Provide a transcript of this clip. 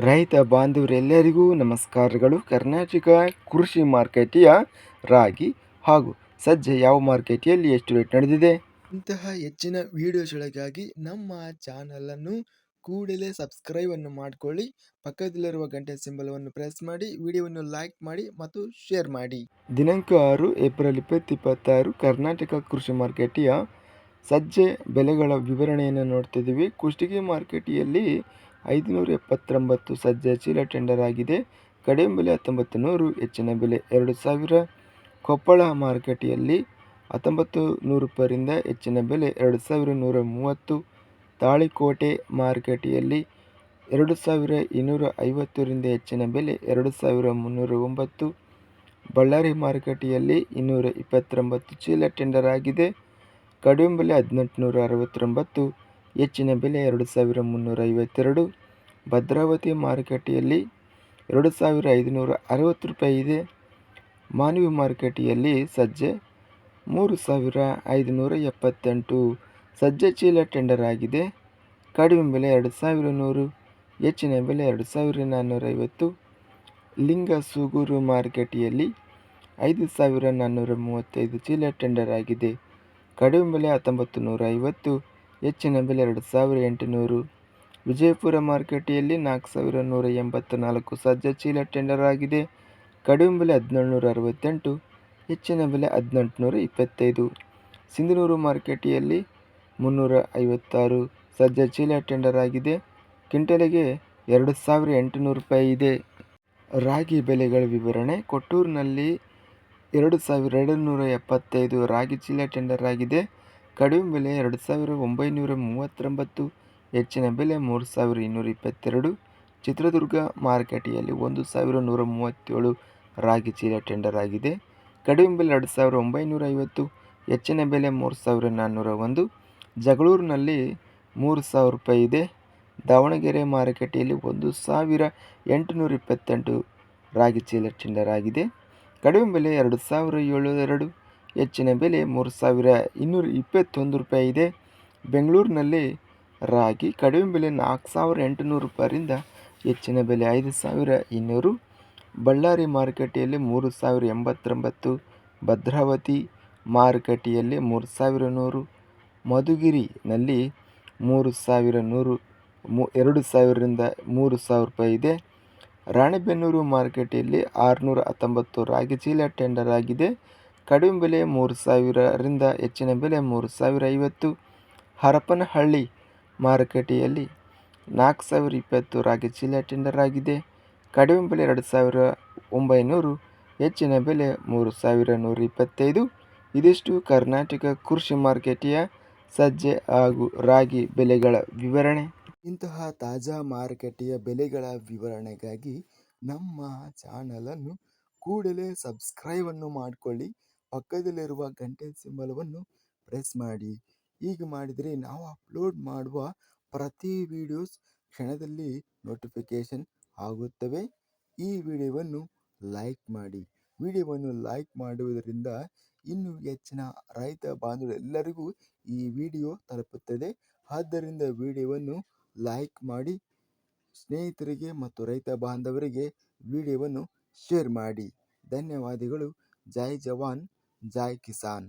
ರೈತ ಬಾಂಧವರೆಲ್ಲರಿಗೂ ನಮಸ್ಕಾರಗಳು. ಕರ್ನಾಟಕ ಕೃಷಿ ಮಾರುಕಟ್ಟೆಯ ರಾಗಿ ಹಾಗೂ ಸಜ್ಜೆ ಯಾವ ಮಾರುಕಟ್ಟೆಯಲ್ಲಿ ಎಷ್ಟು ರೇಟ್ ನಡೆದಿದೆ? ಇಂತಹ ಹೆಚ್ಚಿನ ವಿಡಿಯೋಸ್ಗಳಿಗಾಗಿ ನಮ್ಮ ಚಾನಲನ್ನು ಕೂಡಲೇ ಸಬ್ಸ್ಕ್ರೈಬ್ ಅನ್ನು ಮಾಡಿಕೊಳ್ಳಿ. ಪಕ್ಕದಲ್ಲಿರುವ ಗಂಟೆ ಸಿಂಬಲವನ್ನು ಪ್ರೆಸ್ ಮಾಡಿ, ವಿಡಿಯೋವನ್ನು ಲೈಕ್ ಮಾಡಿ ಮತ್ತು ಶೇರ್ ಮಾಡಿ. ದಿನಾಂಕ 6 ಏಪ್ರಿಲ್ 2026 ಕರ್ನಾಟಕ ಕೃಷಿ ಮಾರುಕಟ್ಟೆಯ ಸಜ್ಜೆ ಬೆಲೆಗಳ ವಿವರಣೆಯನ್ನು ನೋಡ್ತಿದ್ದೀವಿ. ಕುಷ್ಟಗಿ ಮಾರುಕಟ್ಟೆಯಲ್ಲಿ 579 ಸಜ್ಜೆ ಚೀಲ ಟೆಂಡರ್ ಆಗಿದೆ. ಕಡಿಮೆ ಬೆಲೆ 1900, ಹೆಚ್ಚಿನ ಬೆಲೆ 2000. ಕೊಪ್ಪಳ ಮಾರುಕಟ್ಟೆಯಲ್ಲಿ 1900 ರೂಪಾಯಿಯಿಂದ ಹೆಚ್ಚಿನ ಬೆಲೆ 2130. ತಾಳಿಕೋಟೆ ಮಾರುಕಟ್ಟೆಯಲ್ಲಿ 2250ರಿಂದ ಹೆಚ್ಚಿನ ಬೆಲೆ 2309. ಬಳ್ಳಾರಿ ಮಾರುಕಟ್ಟೆಯಲ್ಲಿ 229 ಚೀಲ ಟೆಂಡರ್ ಆಗಿದೆ. ಕಡಿಮೆ ಬೆಲೆ 1869, ಹೆಚ್ಚಿನ ಬೆಲೆ 2352. ಭದ್ರಾವತಿ ಮಾರುಕಟ್ಟೆಯಲ್ಲಿ 2560 ರೂಪಾಯಿ ಇದೆ. ಮಾನ್ವಿ ಮಾರುಕಟ್ಟೆಯಲ್ಲಿ ಸಜ್ಜೆ 3578 ಸಜ್ಜೆ ಚೀಲ ಟೆಂಡರ್ ಆಗಿದೆ. ಕಡಿಮೆ ಬೆಲೆ 2100, ಹೆಚ್ಚಿನ ಬೆಲೆ 2450. ಲಿಂಗಸೂಗೂರು ಮಾರುಕಟ್ಟೆಯಲ್ಲಿ 5435 ಚೀಲ ಟೆಂಡರ್ ಆಗಿದೆ. ಕಡಿಮೆ ಬೆಲೆ 1950, ಹೆಚ್ಚಿನ ಬೆಲೆ 2800. ವಿಜಯಪುರ ಮಾರುಕಟ್ಟೆಯಲ್ಲಿ 4184 ಸಜ್ಜೆ ಚೀಲ ಟೆಂಡರ್ ಆಗಿದೆ. ಕಡಿಮೆ ಬೆಲೆ 1768, ಹೆಚ್ಚಿನ ಬೆಲೆ 1825. ಸಿಂಧನೂರು ಮಾರುಕಟ್ಟೆಯಲ್ಲಿ 356 ಸಜ್ಜೆ ಚೀಲ ಟೆಂಡರ್ ಆಗಿದೆ. ಕ್ವಿಂಟಲಿಗೆ 2800 ರೂಪಾಯಿ ಇದೆ. ರಾಗಿ ಬೆಲೆಗಳ ವಿವರಣೆ. ಕೊಟ್ಟೂರಿನಲ್ಲಿ 2275 ರಾಗಿ ಚೀಲ ಟೆಂಡರ್ ಆಗಿದೆ. ಕಡಿಮೆ ಬೆಲೆ 2939, ಹೆಚ್ಚಿನ ಬೆಲೆ 3222. ಚಿತ್ರದುರ್ಗ ಮಾರುಕಟ್ಟೆಯಲ್ಲಿ 1137 ರಾಗಿ ಚೀಲ ಟೆಂಡರ್ ಆಗಿದೆ. ಕಡಿಮೆ ಬೆಲೆ 2950, ಹೆಚ್ಚಿನ ಬೆಲೆ 3401. ಜಗಳೂರಿನಲ್ಲಿ 3000 ರೂಪಾಯಿ ಇದೆ. ದಾವಣಗೆರೆ ಮಾರುಕಟ್ಟೆಯಲ್ಲಿ 1828 ರಾಗಿ ಚೀಲ ಟೆಂಡರ್ ಆಗಿದೆ. ಕಡಿಮೆ ಬೆಲೆ 2702, ಹೆಚ್ಚಿನ ಬೆಲೆ 3221 ರೂಪಾಯಿ ಇದೆ. ಬೆಂಗಳೂರಿನಲ್ಲಿ ರಾಗಿ ಕಡಿಮೆ ಬೆಲೆ 4800 ರೂಪಾಯಿರಿಂದ ಹೆಚ್ಚಿನ ಬೆಲೆ 5200. ಬಳ್ಳಾರಿ ಮಾರುಕಟ್ಟೆಯಲ್ಲಿ 3089. ಭದ್ರಾವತಿ ಮಾರುಕಟ್ಟೆಯಲ್ಲಿ 3100. ಮಧುಗಿರಿನಲ್ಲಿ 3100, 2000ರಿಂದ 3000 ರೂಪಾಯಿ ಇದೆ. ರಾಣೆಬೆನ್ನೂರು ಮಾರುಕಟ್ಟೆಯಲ್ಲಿ 619 ರಾಗಿ ಚೀಲ ಟೆಂಡರ್ ಆಗಿದೆ. ಕಡಿಮೆ ಬೆಲೆ 3000ರಿಂದ ಹೆಚ್ಚಿನ ಬೆಲೆ 3050. ಹರಪನಹಳ್ಳಿ ಮಾರುಕಟ್ಟೆಯಲ್ಲಿ 4020 ರಾಗಿ ಚೀಲ ಟೆಂಡರ್ ಆಗಿದೆ. ಕಡಿಮೆ ಬೆಲೆ 2900, ಹೆಚ್ಚಿನ ಬೆಲೆ 3125. ಇದಿಷ್ಟು ಕರ್ನಾಟಕ ಕೃಷಿ ಮಾರುಕಟ್ಟೆಯ ಸಜ್ಜೆ ಹಾಗೂ ರಾಗಿ ಬೆಲೆಗಳ ವಿವರಣೆ. ಇಂತಹ ತಾಜಾ ಮಾರುಕಟ್ಟೆಯ ಬೆಲೆಗಳ ವಿವರಣೆಗಾಗಿ ನಮ್ಮ ಚಾನಲನ್ನು ಕೂಡಲೇ ಸಬ್ಸ್ಕ್ರೈಬ್ ಅನ್ನು ಮಾಡಿಕೊಳ್ಳಿ. ಪಕ್ಕದಲ್ಲಿರುವ ಗಂಟೆ ಸಿಂಬಲವನ್ನು ಪ್ರೆಸ್ ಮಾಡಿ. ಹೀಗೆ ಮಾಡಿದರೆ ನಾವು ಅಪ್ಲೋಡ್ ಮಾಡುವ ಪ್ರತಿ ವಿಡಿಯೋಸ್ ಕ್ಷಣದಲ್ಲಿ ನೋಟಿಫಿಕೇಷನ್ ಆಗುತ್ತವೆ. ಈ ವಿಡಿಯೋವನ್ನು ಲೈಕ್ ಮಾಡಿ. ವಿಡಿಯೋವನ್ನು ಲೈಕ್ ಮಾಡುವುದರಿಂದ ಇನ್ನೂ ಹೆಚ್ಚಿನ ರೈತ ಬಾಂಧವರೆಲ್ಲರಿಗೂ ಈ ವಿಡಿಯೋ ತಲುಪುತ್ತದೆ. ಆದ್ದರಿಂದ ವಿಡಿಯೋವನ್ನು ಲೈಕ್ ಮಾಡಿ, ಸ್ನೇಹಿತರಿಗೆ ಮತ್ತು ರೈತ ಬಾಂಧವರಿಗೆ ವಿಡಿಯೋವನ್ನು ಶೇರ್ ಮಾಡಿ. ಧನ್ಯವಾದಗಳು. ಜೈ ಜವಾನ್, ಜೈ ಕಿಸಾನ್.